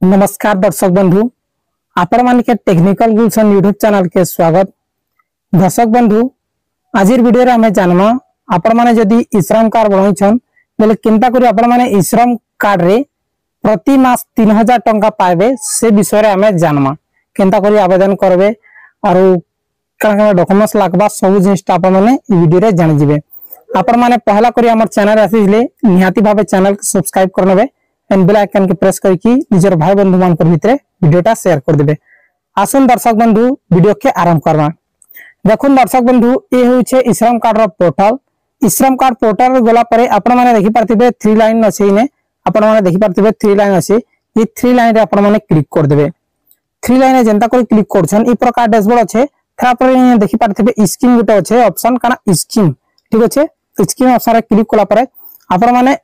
नमस्कार दर्शक बंधु आपण मान के टेक्निकल गुलशन यूट्यूब चैनल के स्वागत। दर्शक बंधु आज वीडियो रे हमें जानमा आपण माने जदी श्रम कार्ड बनैछन बेले केनता करी आपण माने श्रम कार्ड रे प्रति मास 3000 टंका पाइबे से विषय रे हमें जानमा केनता करी आवेदन करबे और कना डॉक्यूमेंट्स लागबा सब जिनिस आपण माने वीडियो रे जानि जिवे। आपण माने पहला करी हमर चैनल आसीले निहाती भाबे चैनल को सब्सक्राइब करनेबे एंड बेल आइकन के प्रेस करके निजर भाई बंधु मान भितर वीडियोटा शेयर कर देबे। आसन दर्शक बंधु वीडियो के आरंभ करबा। देखुन दर्शक बंधु ए होइछे श्रम कार्ड रो पोर्टल। श्रम कार्ड पोर्टल गला परे आपण माने देखि पारथिबे 3 लाइन अछि ने आपण माने देखि पारथिबे 3 लाइन अछि। ये 3 लाइन रे आपण माने क्लिक कर देबे। 3 लाइन रे जनता कोई क्लिक करछन ई प्रकार डैशबोर्ड अछि। थरा पर देखि पारथिबे स्कीम गुटे अछि ऑप्शन काना स्कीम ठीक अछि। स्कीम ऑप्शन रे क्लिक कला परे आपण माने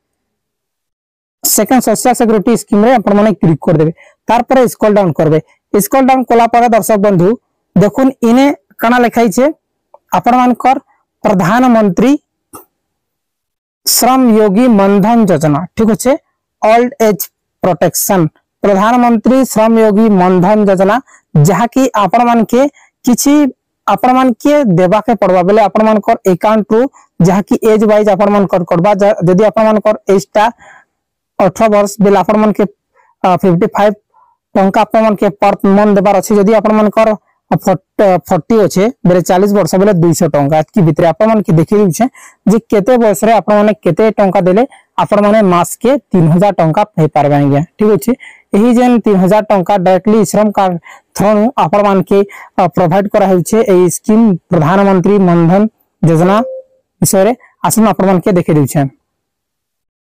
सेकंड सोशल सिक्योरिटी स्कीम रे आपण माने क्लिक कर देबे। तार पर स्क्रॉल डाउन करबे। स्क्रॉल डाउन कला पर दर्शक बंधु देखुन इने काना लिखाई छे आपण मानकर प्रधानमंत्री श्रम योगी मनधन योजना ठीक अछि। ओल्ड एज प्रोटेक्शन प्रधानमंत्री श्रम योगी मनधन योजना जहा कि आपण मान के किछि आपण मान के देबा के पड़बा बेले आपण मानकर अकाउंट रु जहा कि एज वाइज आपण मानकर करबा जदी आपण मानकर एज ता 18 वर्ष बेले आपण मन के 55 टंका आपण मन के पर मंथ देबार अछि। जदी आपण मन कर 40 अछि बेले 40 वर्ष बेले 200 टंका की भितर आपण मन के देखि छै जे केते वर्ष रे आपण माने केते टंका देले आपण माने मास के 3000 टंका पे पारबे आज्ञा ठीक अछि। एही जेन 3000 टंका डायरेक्टली श्रम कार्ड थ्रू आपण मान के प्रोवाइड करा होय छै। एही स्कीम प्रधानमंत्री मनधन योजना विषय रे आसन आपण मन के देखि दै छै।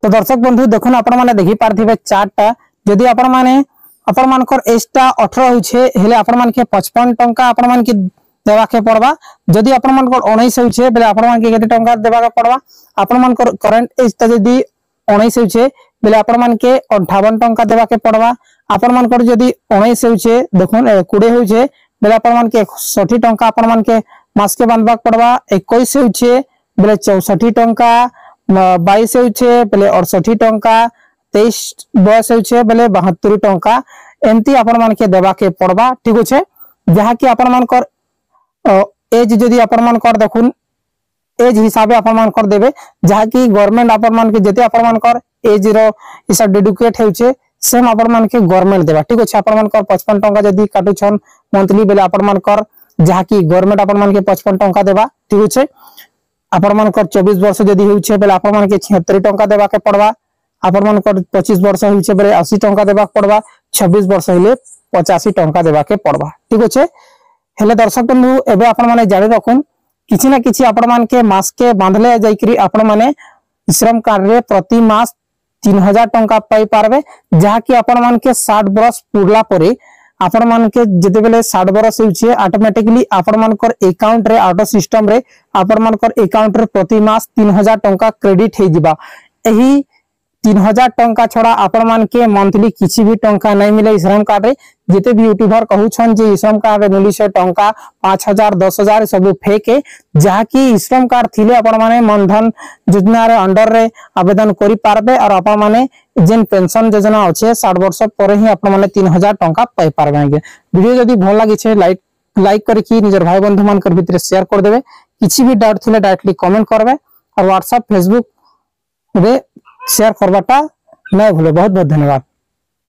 तो दर्शक बंधु देखुन आपण माने देखि पारथिबे चार्टटा जदी आपण मानकर एजटा 18 होइछे हेले आपण मान के 55 टंका आपण मान के देबा के पड़बा। जदी आपण मानकर 19 होइछे बेले आपण मान के केते टंका देबा के पड़बा। आपण मानकर करंट एजटा जदी 19 होइछे बेले आपण मान के 58 टंका देबा के पड़बा। आपण मानकर जदी 19 होइछे देखुन 20 होइछे बेले आपण मान के 60 टंका आपण मान के मास के बांधबा के पड़बा। 21 होइछे बेले 64 टंका 22 होइछे बेले 68 टंका 23 बयस होइछे बेले 72 टंका एंती आपण मान के देबा के पड़बा ठीक अछि। जहा कि आपण मान कर एज जदी आपण मान कर देखुन एज हिसाबे आपण मान कर देबे जहा कि गवर्नमेंट आपण मान के जते आपण मान कर एज रो इसा डेडिकेट होइछे सेम आपण मान के गवर्नमेंट देबा ठीक अछि। आपण मान कर 55 टंका जदी काटु छन मंथली बेले आपण मान कर जहा कि गवर्नमेंट आपण मान के 55 टंका देबा ठीक अछि। आपण मान कर 24 वर्ष जदी होइछे बेले आपण मान के 76 टंका देबा के पड़बा। आपण मान कर 25 वर्ष होइछे बेले 80 टंका देबा के पड़बा। 26 वर्ष हइले 85 टंका देबा के पड़बा ठीक अछि। हेले दर्शक बंधु एबे आपण माने जानि रखुन किछि ना किछि आपण मान के मास के बांधले जाइकरी आपण माने श्रम कार्ड रे प्रति मास 3000 टंका पाई पारबे। जहा कि आपण मान के 60 वर्ष पुरला परे आपण मान के जते बेले 60 वर्ष होइछे ऑटोमेटिकली आपण मान कर अकाउंट रे ऑटो सिस्टम रे आपण मान कर अकाउंट रे प्रति मास 3000 टंका क्रेडिट हे जिबा। एही 3000 टंका छोड़ा आपण मान के मंथली किछि भी टंका नहीं मिले श्रम कार्ड रे। जेते भी यूट्यूबर कहू छन जे श्रम कार्ड रे मिली 100 टंका 5000 10000 सब फेक है। जहा कि श्रम कार्ड थिले आपण माने मनधन योजना रे अंडर रे आवेदन करि पारबे और आपण माने जेन पेंशन योजना अछि 60 वर्ष पर ही आपण माने 3000 टंका पाई पारबे। वीडियो जदी भल लागि छै लाइक करके निजर भाई बंधु मान कर भितर शेयर कर देबे। किछि भी डाउट थिले डायरेक्टली कमेंट करबे और व्हाट्सएप फेसबुक रे शेयर करबाटा नै भूले। बहुत बहुत धन्यवाद।